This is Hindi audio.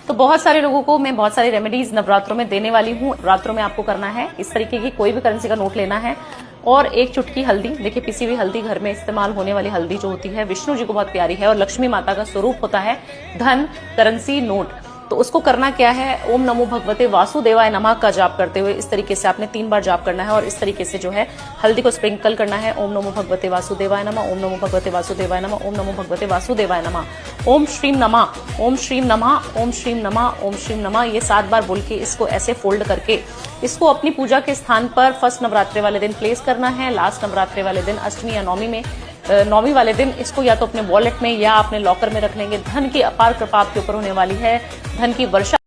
तो बहुत सारे लोगों को मैं बहुत सारी रेमेडीज नवरात्रों में देने वाली हूँ। नवरात्रों में आपको करना है इस तरीके की कोई भी करेंसी का नोट लेना है और एक चुटकी हल्दी, देखिए पिसी हुई हल्दी, घर में इस्तेमाल होने वाली हल्दी जो होती है विष्णु जी को बहुत प्यारी है और लक्ष्मी माता का स्वरूप होता है धन, करेंसी, नोट। तो उसको करना क्या है, ओम नमो भगवते वासुदेवाय नमः का जाप करते हुए इस तरीके से आपने 3 बार जाप करना है और इस तरीके से जो है हल्दी को स्प्रिंकल करना है। ओम नमो भगवते वासुदेवाय नमः, ओम नमो भगवते वासुदेवाय नमः, ओम नमो भगवते वासुदेवाय नमः, ओम श्रीम नमः, ओम श्रीम नमः, ओम श्रीम नमः, ओम श्रीम नमः, ये 7 बार बोल के इसको ऐसे फोल्ड करके इसको अपनी पूजा के स्थान पर फर्स्ट नवरात्रि वाले दिन प्लेस करना है। लास्ट नवरात्रि वाले दिन, अष्टमी या नौमी वाले दिन इसको या तो अपने वॉलेट में या अपने लॉकर में रख लेंगे। धन की अपार कृपा आपके ऊपर होने वाली है, धन की वर्षा